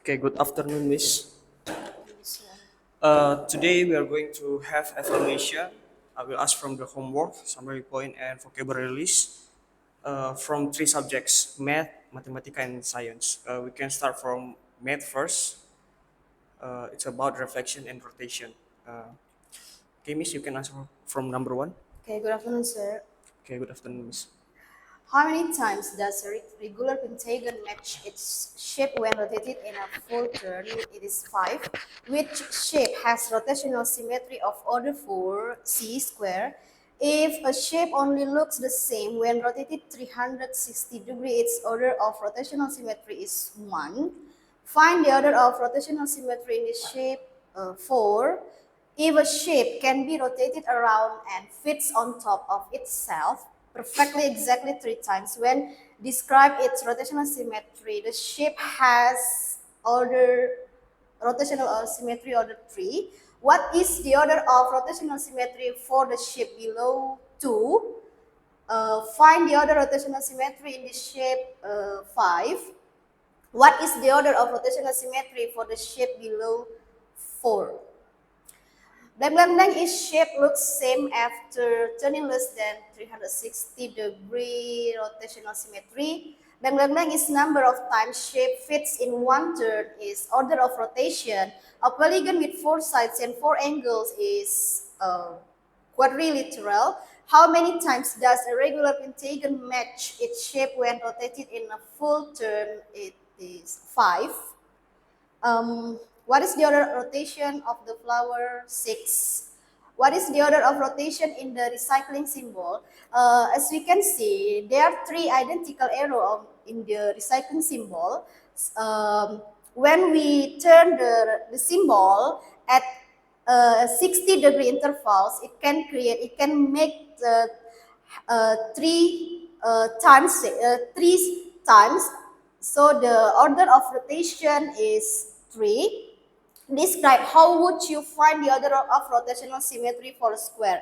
Okay, good afternoon, Miss. Today we are going to have affirmation. I will ask from the homework, summary point, and vocabulary list from three subjects: math, mathematics, and science. We can start from math first. It's about reflection and rotation. Okay, Miss, you can answer from number one. Okay, good afternoon, sir. Okay, good afternoon, Miss. How many times does a regular pentagon match its shape when rotated in a full turn? It is 5. Which shape has rotational symmetry of order 4, c square? If a shape only looks the same when rotated 360 degrees, its order of rotational symmetry is 1. Find the order of rotational symmetry in the shape 4. If a shape can be rotated around and fits on top of itself perfectly exactly 3 times, when describe its rotational symmetry, the shape has order rotational symmetry order 3. What is the order of rotational symmetry for the shape below 2? Find the order rotational symmetry in the shape 5. What is the order of rotational symmetry for the shape below 4? Blank blank blank is shape looks same after turning less than 360-degree rotational symmetry. Blank blank blank is number of times shape fits in one turn is order of rotation. A polygon with 4 sides and 4 angles is quadrilateral. How many times does a regular pentagon match its shape when rotated in a full turn? It is 5. What is the order of rotation of the flower? 6. What is the order of rotation in the recycling symbol? As we can see, there are 3 identical arrows in the recycling symbol. When we turn the symbol at 60-degree intervals, it can make the three times. So the order of rotation is 3. Describe how would you find the order of rotational symmetry for a square.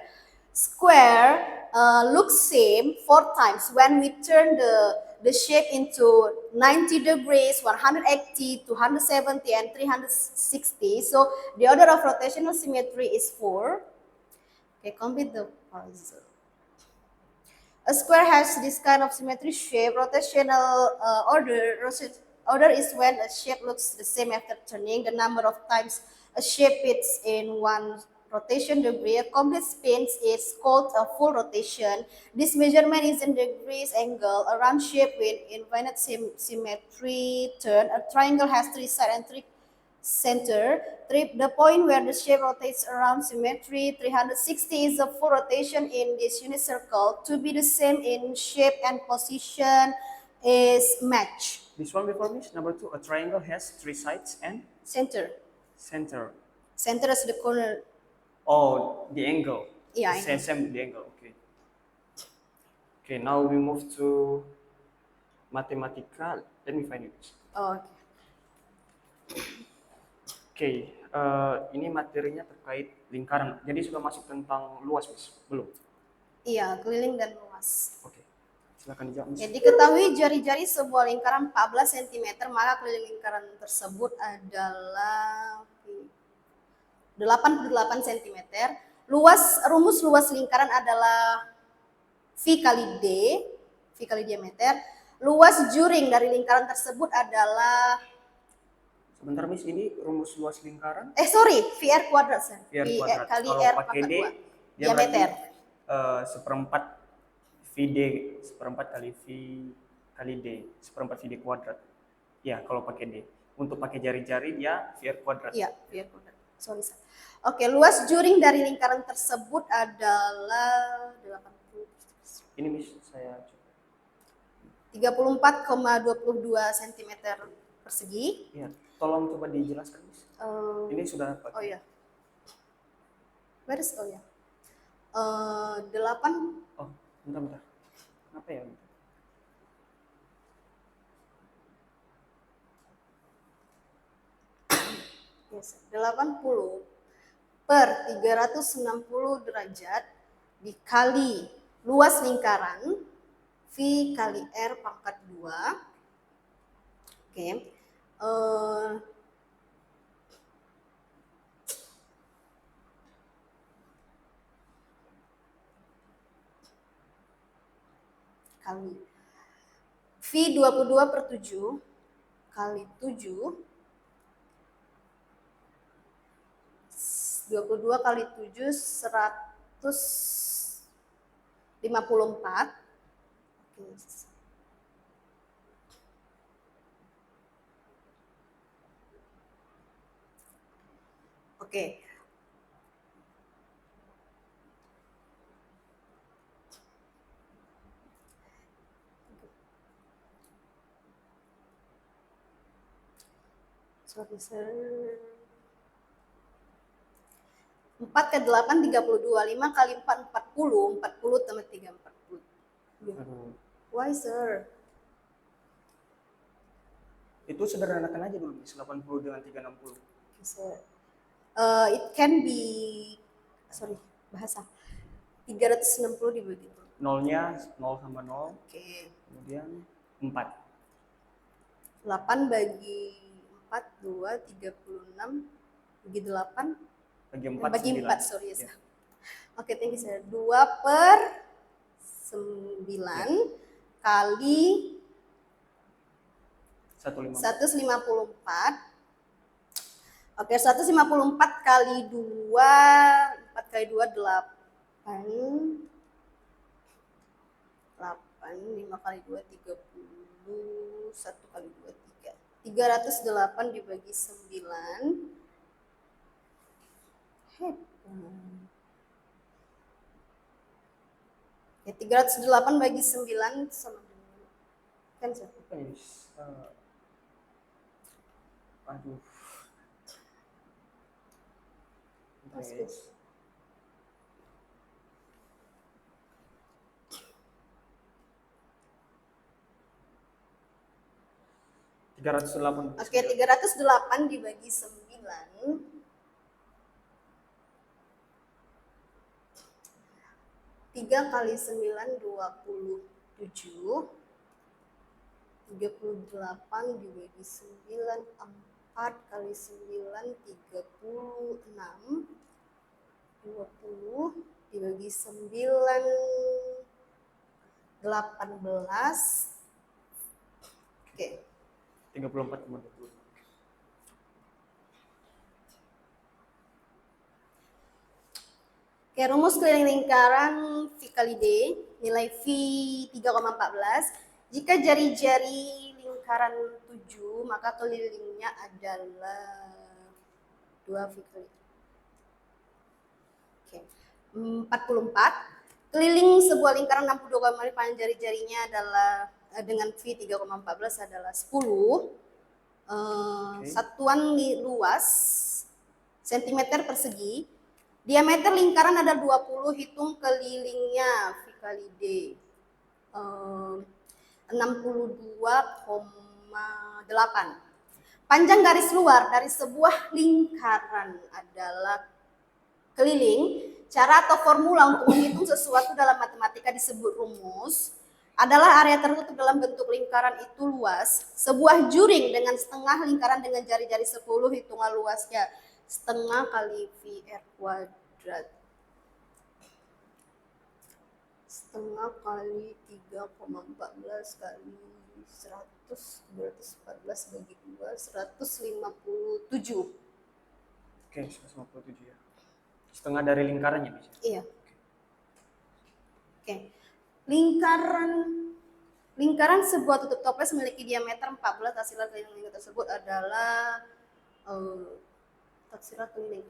Square looks same 4 times when we turn the shape into 90 degrees, 180, 270, and 360. So the order of rotational symmetry is 4. Okay, complete the puzzle. A square has this kind of symmetry shape. Rotational order is when a shape looks the same after turning. The number of times a shape fits in one rotation degree. A complete spin is called a full rotation. This measurement is in degrees angle. A round shape with infinite symmetry turn. A triangle has 3 sides and 3 center. The point where the shape rotates around symmetry 360 is a full rotation in this unit circle. To be the same in shape and position is match. This one before, Miss. Number two, a triangle has three sides and Center. center. Center is the corner. Oh, the angle. Yeah, I Same, know. same the angle. Okay. Okay, now we move to mathematical. Let me find it. Oh, okay. Oke, ini materinya terkait lingkaran. Jadi sudah masuk tentang luas, Miss? Belum? Iya, keliling dan luas. Oke, silakan dijawab, Miss. Ya, diketahui jari-jari sebuah lingkaran 14 cm, maka keliling lingkaran tersebut adalah 88 cm. Rumus luas lingkaran adalah V kali D, V kali diameter. Luas juring dari lingkaran tersebut adalah Sebentar, Miss, ini rumus luas lingkaran? VR kuadrat. VR kuadrat. Kali Kalau R pakai D, pangkat 2. dia Diameter. berarti seperempat VD, seperempat kali V kali D, seperempat VD kuadrat. Ya, kalau pakai D. Untuk pakai jari-jari dia VR kuadrat. Iya, VR kuadrat. Sorry. Oke, luas juring dari lingkaran tersebut adalah 80. Ini, Miss, saya coba. 34,22 cm persegi. Ya, tolong coba dijelaskan, Miss. Ini sudah pakai. Oh ya. Where is, oh ya. 8. Oh, bentar. Kenapa ya? Yes, 80 per 360 derajat dikali luas lingkaran V kali R pangkat 2. Oke. eh, kali V 22/7 kali 7, 22 kali 7 154. Oke. Sorry, sir. 4 ke 8 32, 5 kali 4 40, 40 tambah 3 40. Aduh. Why, sir? Itu sederhanakan aja dulu, Miss. 80 dengan 360. Okay, sir. It can be, sorry, bahasa. 360 dibagi 2. Nolnya 0 sama 0. Oke. Kemudian 4. 8 bagi 4, 2, 36. Bagi 8. Bagi 4, Bagi 9. 4, sorry, Ya. sir. Oke, thank you, sir. 2/9 kali 154. 154. Oke, 154 kali 2, 4 kali 2, 8. 8, 5 kali 2, 30. 1 kali 2, 3. 308 dibagi 9. Ya, 308 bagi 9 sama dengan, kan, sir? Apa ya, Miss? Aduh. Bentar, Mas, guys. Oke, 308 dibagi 9. 3 kali 9, 27. 38 dibagi 9, 4 kali 9, 36. 20 dibagi 9, 18. Oke. 34,20. Oke, rumus keliling lingkaran V kali D, nilai V 3,14. Jika jari-jari lingkaran 7, maka kelilingnya adalah 2 V kali. Oke, 44. Keliling sebuah lingkaran 62,5 panjang jari-jarinya adalah dengan V 3,14 adalah 10. Satuan luas cm persegi. Diameter lingkaran ada 20, hitung kelilingnya V kali D. 62,8. Panjang garis luar dari sebuah lingkaran adalah keliling. Cara atau formula untuk menghitung sesuatu dalam matematika disebut rumus. Adalah area tertutup dalam bentuk lingkaran itu luas. Sebuah juring dengan setengah lingkaran dengan jari-jari 10, hitungan luasnya setengah kali VR kuadrat. Setengah kali 3,14 kali 100, 214 bagi 2, 157. Oke, 157 ya. Setengah dari lingkarannya, Miss. Iya. Oke. Lingkaran sebuah tutup toples memiliki diameter 14. Taksirat keliling lingkaran tersebut adalah taksirat keliling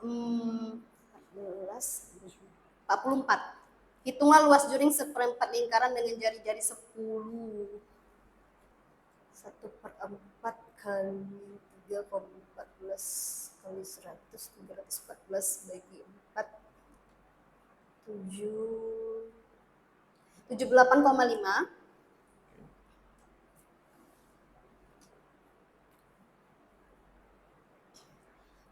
44. Hitungan luas juring seperempat lingkaran dengan jari-jari 10. 1/4 kali 3,14 kali 100, 314 bagi 4, 78,5.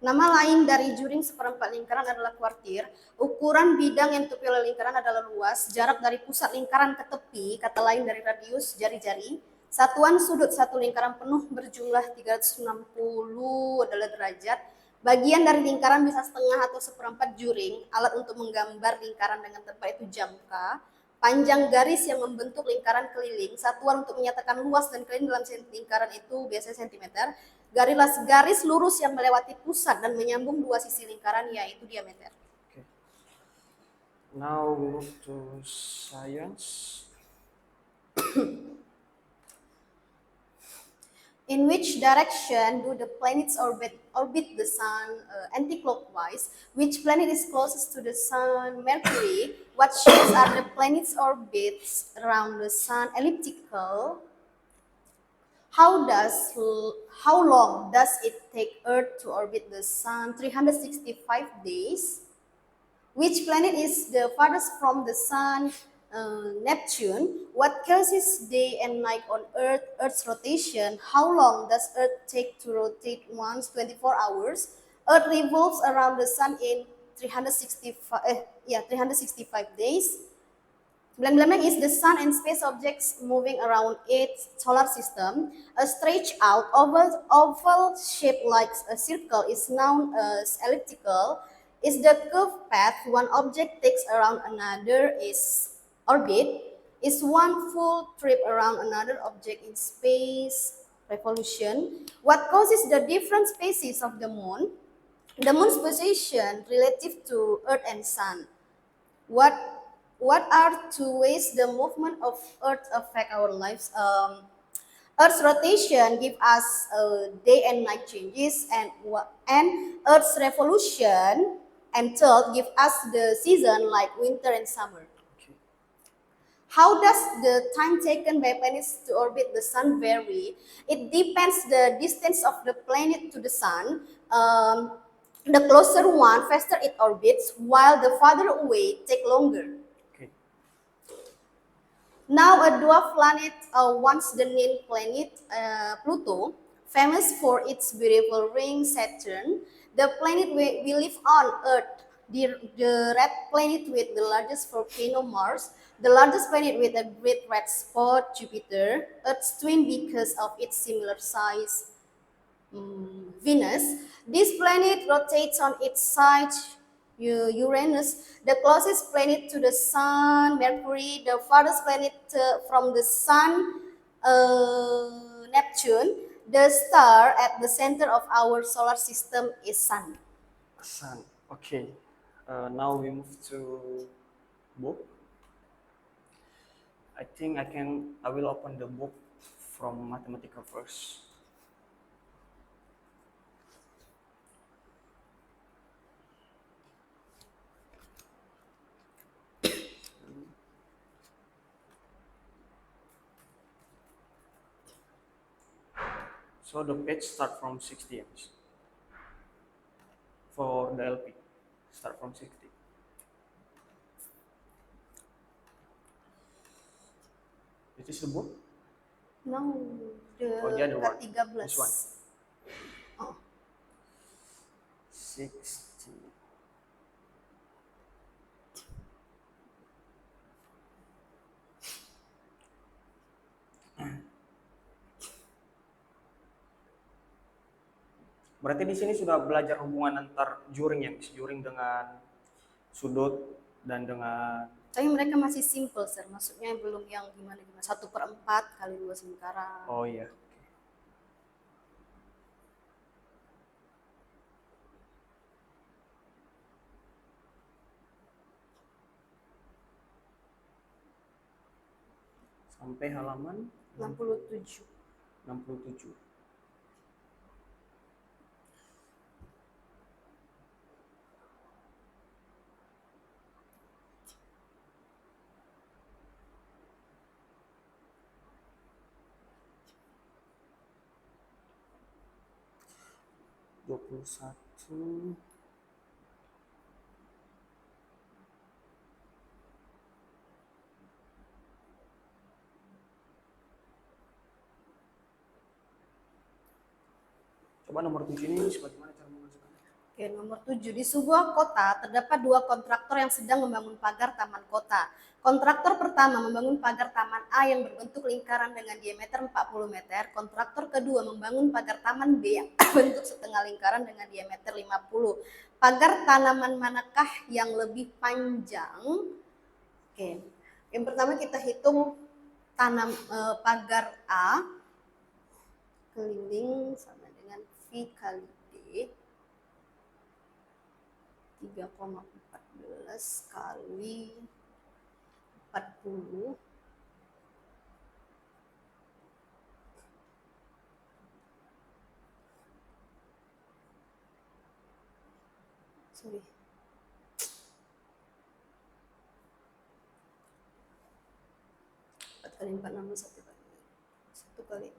Nama lain dari juring seperempat lingkaran adalah kuartir. Ukuran bidang yang ditutupi oleh lingkaran adalah luas. Jarak dari pusat lingkaran ke tepi, kata lain dari radius jari-jari, Satuan sudut satu lingkaran penuh berjumlah 360 adalah derajat. Bagian dari lingkaran bisa setengah atau seperempat juring. Alat untuk menggambar lingkaran dengan tepat itu jangka. Panjang garis yang membentuk lingkaran keliling. Satuan untuk menyatakan luas dan keliling dalam lingkaran itu biasanya sentimeter. Garis lurus yang melewati pusat dan menyambung dua sisi lingkaran yaitu diameter. Okay. Now we move to science. In which direction do the planets orbit the sun anti-clockwise? Which planet is closest to the sun? Mercury. What shapes are the planets' orbits around the sun? Elliptical. How long does it take Earth to orbit the sun? 365 days. Which planet is the farthest from the sun? Neptune. What causes day and night on Earth? Earth's rotation. How long does Earth take to rotate once? 24 hours. Earth revolves around the sun in 365 days. Blank is the sun and space objects moving around its solar system. A stretched out oval shape like a circle is known as elliptical. Is the curved path one object takes around another is orbit. Is one full trip around another object in space revolution. What causes the different phases of the moon? The moon's position relative to Earth and sun. What are two ways the movement of Earth affect our lives? Earth's rotation give us day and night changes, and Earth's revolution and tilt give us the season like winter and summer. Okay. How does the time taken by planets to orbit the sun vary? It depends the distance of the planet to the sun. The closer one, faster it orbits, while the farther away take longer. Okay. Now a dwarf planet, once the named planet Pluto, famous for its beautiful ring Saturn, the planet we live on Earth, the red planet with the largest volcano Mars, the largest planet with a great red spot Jupiter, Earth's twin because of its similar size Venus. This planet rotates on its side Uranus, the closest planet to the Sun, Mercury, the farthest planet from the Sun, Neptune. The star at the center of our solar system is Sun. Sun. Okay. Now we move to book. I think I will open the book from mathematical first. So the page start from 60 inch. For the LP, start from 60. This is the book? No, Oh, the other one. ke-13. This one. Oh. 60. Berarti di sini sudah belajar hubungan antar juring ya, Miss? Juring dengan sudut dan dengan Tapi mereka masih simple, sir. Maksudnya belum yang gimana-gimana. 1/4 kali 2 lingkaran. oh iya. Sampai halaman 67. 67. Dua puluh satu. Coba nomor 7 ini bagaimana cara memasukkannya? Oke, nomor 7. Di sebuah kota terdapat dua kontraktor yang sedang membangun pagar taman kota. Kontraktor pertama membangun pagar taman A yang berbentuk lingkaran dengan diameter 40 meter. Kontraktor kedua membangun pagar taman B yang berbentuk setengah lingkaran dengan diameter 50. Pagar tanaman manakah yang lebih panjang? Oke, yang pertama kita hitung pagar A keliling sama dengan V kali D. 3,14 kali 40 sorry 4 kali 4 61 kali 1 kali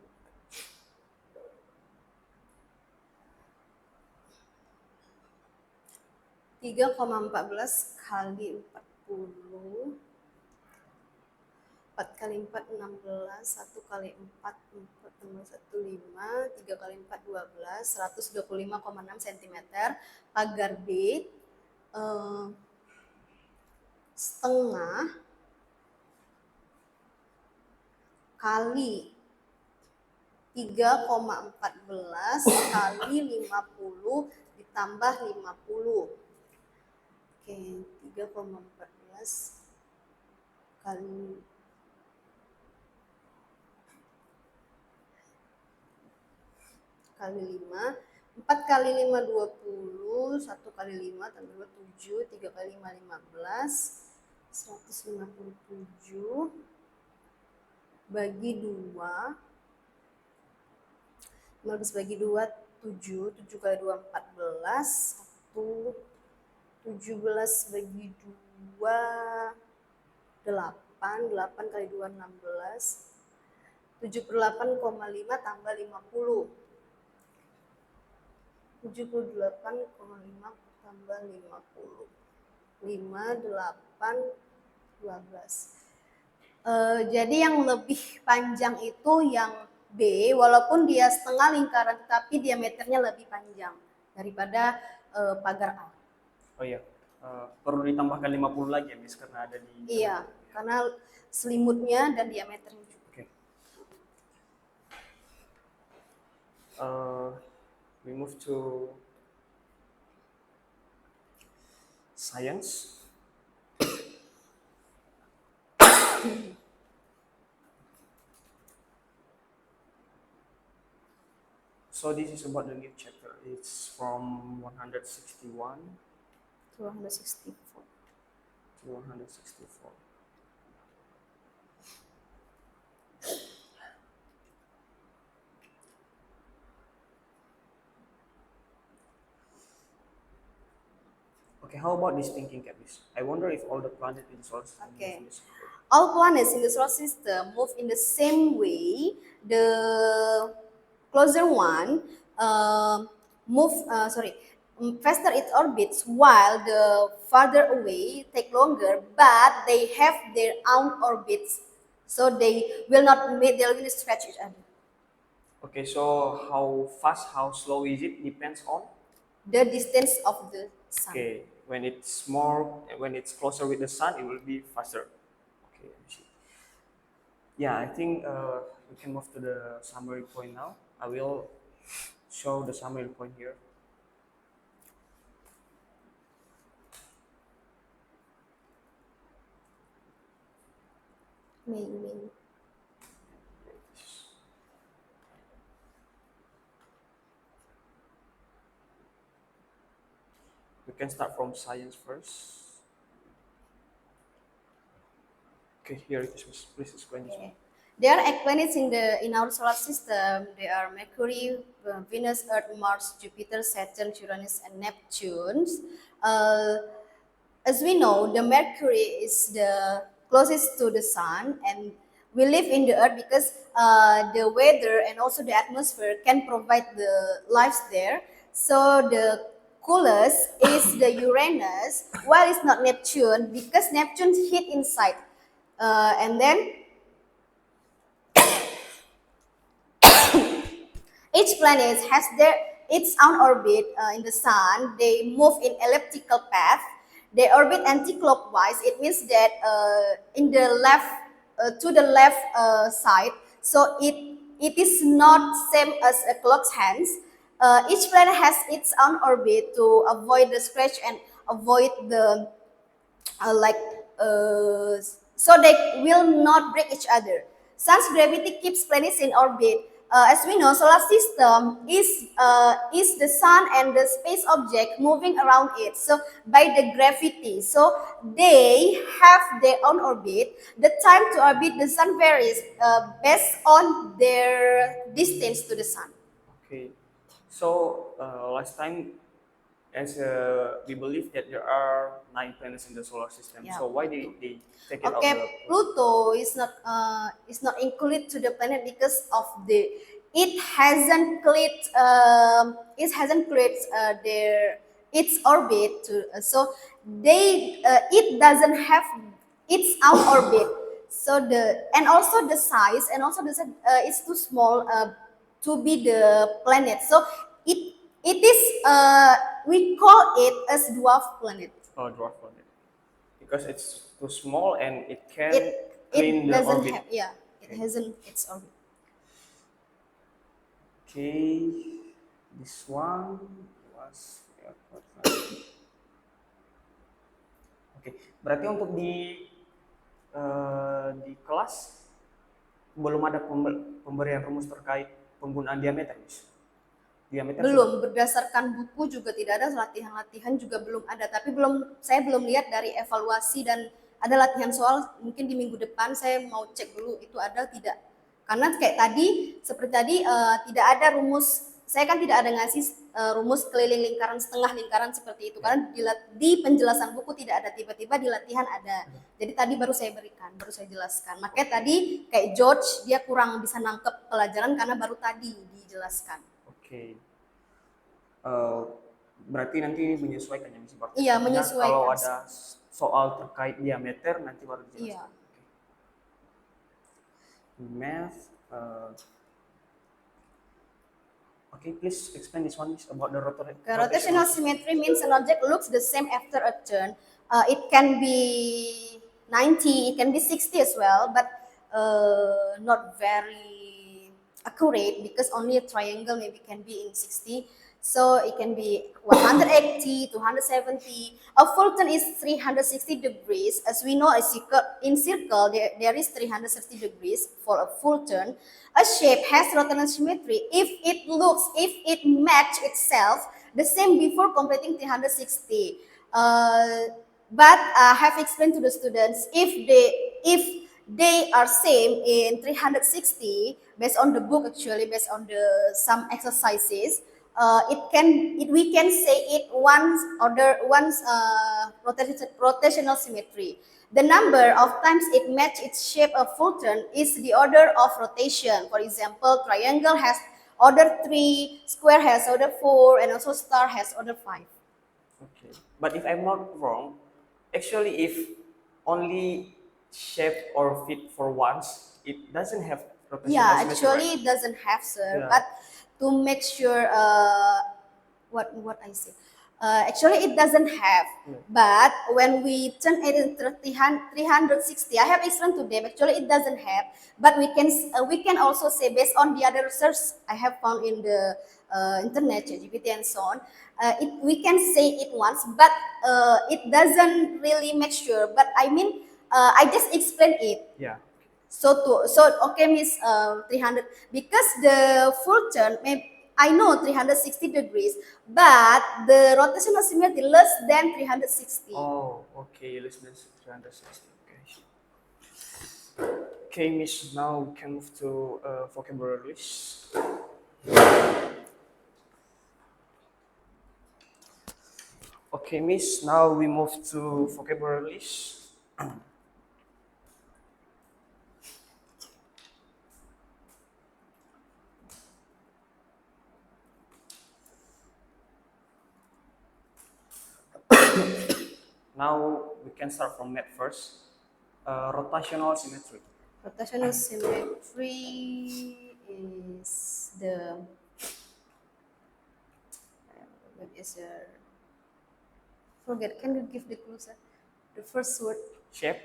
3,14 kali 40 4 kali 4 16 1 kali 4 4 tambah 1 5 3 kali 4 12 125,6 cm. Pagar B setengah kali 3,14 kali 50 ditambah 50. Oke, 3,14 kali 5, 4 kali 5 20, 1 kali 5 tambah 7, 3 kali 5 15, 157 bagi 2, 15 bagi 2 7, 7 kali 2 14, 1 17 bagi 2 8, 8 kali 2 16, 78,5 tambah 50. 78,5 tambah 50. 5, 8, 12. Jadi yang lebih panjang itu yang B, walaupun dia setengah lingkaran, tapi diameternya lebih panjang daripada pagar A. Oh iya, perlu ditambahkan 50 lagi ya, Miss, karena ada di... Iya, karena selimutnya dan diameternya juga. Oke. We move to science. So this is about the new chapter. It's from 161 264. to 164. Okay, how about this thinking cap? I wonder if all the planets in the solar system Okay. move in the same way. All planets in the solar system move in the same way. The closer one faster it orbits, while the farther away take longer, but they have their own orbits, so they will not meet. They will stretch each other. Okay, so how fast, how slow is it depends on. The distance of the sun. Okay, when it's closer with the sun, it will be faster. Okay, I see. Yeah, I think we can move to the summary point now. I will show the summary point here. Main. We can start from science first. Okay, here it is, Miss. Please explain this one. Okay. There are 8 planets in our solar system. They are Mercury, Venus, Earth, Mars, Jupiter, Saturn, Uranus, and Neptune. As we know, the Mercury is the closest to the sun, and we live in the Earth because the weather and also the atmosphere can provide the lives there. So the coolest is the Uranus, while it's not Neptune because Neptune's heat inside. And then each its own orbit in the sun, they move in elliptical path. They orbit anti-clockwise. It means that in the left to the left side. So it is not same as a clock's hands. Each planet has its own orbit to avoid the scratch and avoid the like so they will not break each other. Sun's gravity keeps planets in orbit. As we know, solar system is the sun and the space object moving around it. So by the gravity, so they have their own orbit. The time to orbit the sun varies based on their distance to the sun. Okay. So last time, as we believe that there are 9 planets in the solar system. Yeah. So why they take it out? Okay, Pluto is not included to the planet because of the it hasn't cleared their its orbit to so they it doesn't have its own orbit. So the and also the size and also the it's too small to be the planet. So it is we call it as dwarf planet. Oh, dwarf planet. Because it's too small and it can It clean the doesn't orbit. have it hasn't its orbit. Okay, this one was Oke, berarti untuk di kelas belum ada pemberian rumus terkait penggunaan diameter, Miss. Diameter Belum, berdasarkan buku juga tidak ada, latihan-latihan juga belum ada, tapi saya belum lihat dari evaluasi dan ada latihan soal mungkin di minggu depan saya mau cek dulu itu ada tidak. Karena kayak tadi, seperti tadi tidak ada rumus, saya kan tidak ada ngasih rumus keliling lingkaran, setengah lingkaran seperti itu. Karena di penjelasan buku tidak ada, tiba-tiba di latihan ada. Jadi tadi baru saya berikan, baru saya jelaskan. Makanya tadi kayak George, dia kurang bisa nangkep pelajaran karena baru tadi dijelaskan. Oke. Berarti nanti menyesuaikan yang Miss Bartek. Iya, Artinya menyesuaikan. Kalau ada soal terkait diameter nanti baru dijelaskan. Iya. Math. Okay, please explain this one Miss, about the Rotational symmetry means an object looks the same after a turn. It can be 90, it can be 60 as well, but not very accurate because only a triangle maybe can be in 60. So it can be 180, 270. A full turn is 360 degrees. As we know, in circle there is 360 degrees for a full turn. A shape has rotational symmetry if it match itself the same before completing 360. But I have explained to the students if they are same in 360 based on the book, actually based on some exercises. We can say it once rotational symmetry. The number of times it match its shape of full turn is the order of rotation. For example, triangle has order 3, square has order 4, and also star has order 5. Okay, but if I'm not wrong, actually if only shape or fit for once, it doesn't have rotational Yeah, symmetry, actually right? it doesn't have, sir. Yeah. But to make sure, what I say, actually it doesn't have. Yeah. But when we turn it into 360, I have explained to them. Actually, it doesn't have. But we can also say based on the other research I have found in the internet, ChatGPT and so on. We can say it once, but it doesn't really make sure. But I mean, I just explain it. Yeah. So okay, Miss 300 because the full turn I know 360 degrees, but the rotational symmetry less than 360. Oh, okay, less than 360. Okay. Okay, Miss. Now we can move to vocabulary list. Okay, Miss. Now we move to vocabulary list. Now we can start from math first. Rotational symmetry. Rotational symmetry is the is a forget. Can you give the clue, sir? The first word. Shape.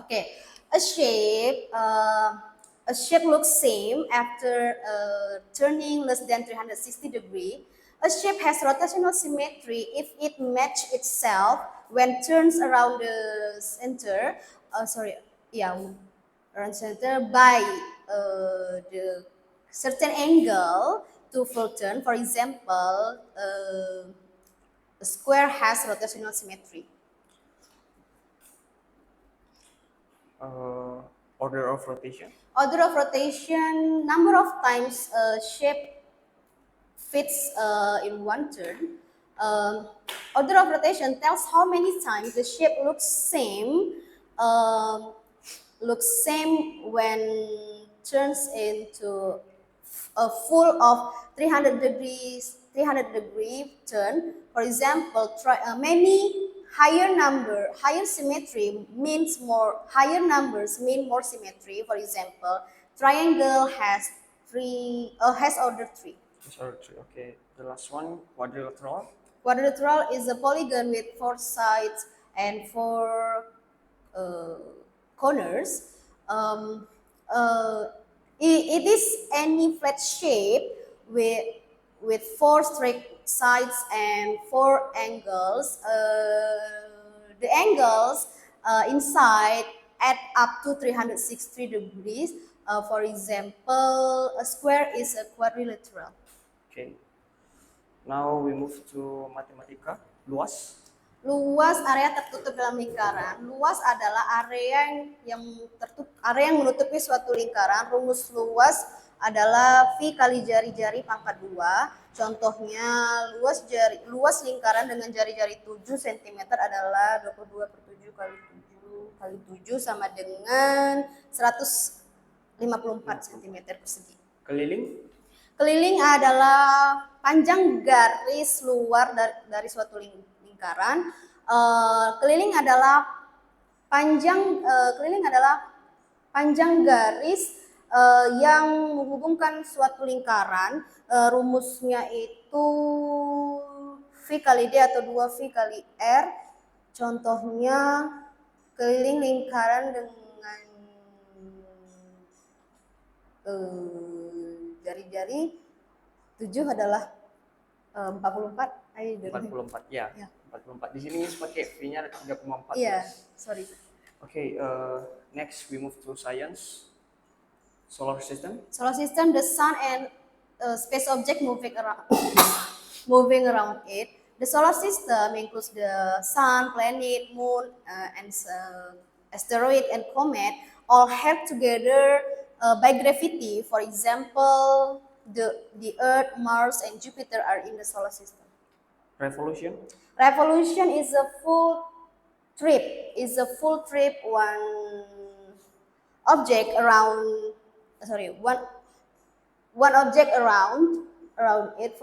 Okay, a shape. A shape looks same after turning less than 360 degree. A shape has rotational symmetry if it match itself when turns around the center. Yeah, around center by the certain angle to full turn. For example, a square has rotational symmetry. Order of rotation. Order of rotation, number of times a shape fits in one turn. Order of rotation tells how many times the shape um, looks same when turns into a full of 300 degree turn. For example, many higher symmetry means more, higher numbers mean more symmetry. For example, triangle has order 3. Sorry, three. Okay. The last one, quadrilateral. Quadrilateral is a polygon with 4 sides and 4 corners. Um, uh, it is any flat shape with four straight sides and 4 angles. The angles inside add up to 360 degrees. For example, a square is a quadrilateral. Okay. Now we move to matematika. Luas. Luas area tertutup dalam lingkaran. Luas adalah area yang menutupi suatu lingkaran. Rumus luas adalah V kali jari-jari pangkat 2. Contohnya luas lingkaran dengan jari-jari 7 cm adalah 22/7 kali 7 kali 7 sama dengan 154 cm persegi. Keliling. Keliling adalah panjang garis luar dari suatu lingkaran. Keliling adalah panjang garis yang menghubungkan suatu lingkaran. Rumusnya itu V kali D atau 2V kali R. Contohnya keliling lingkaran dengan jari-jari 7 adalah 44. 44. Ya. Ya. 44. Di sini pakai V-nya 3,4. Iya, sorry. Okay. Next we move to science. Solar system. Solar system, the sun and space object moving around it. The solar system includes the sun, planet, moon, and asteroid and comet, all held together by gravity. For example, the Earth, Mars, and Jupiter are in the solar system. Revolution. Revolution is a full trip. One object around. One object around it.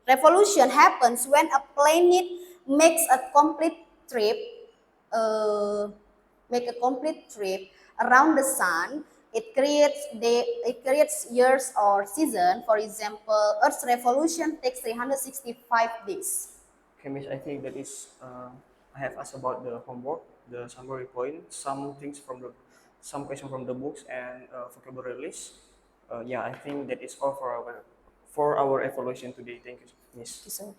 Revolution happens when a planet makes a complete trip. Around the sun. It creates years or season. For example, Earth's revolution takes 365 days. Okay, Miss. I think that is. I have asked about the homework, the summary point, some question from the books, and vocabulary list. Yeah, I think that is all for our evaluation today. Thank you, Miss. So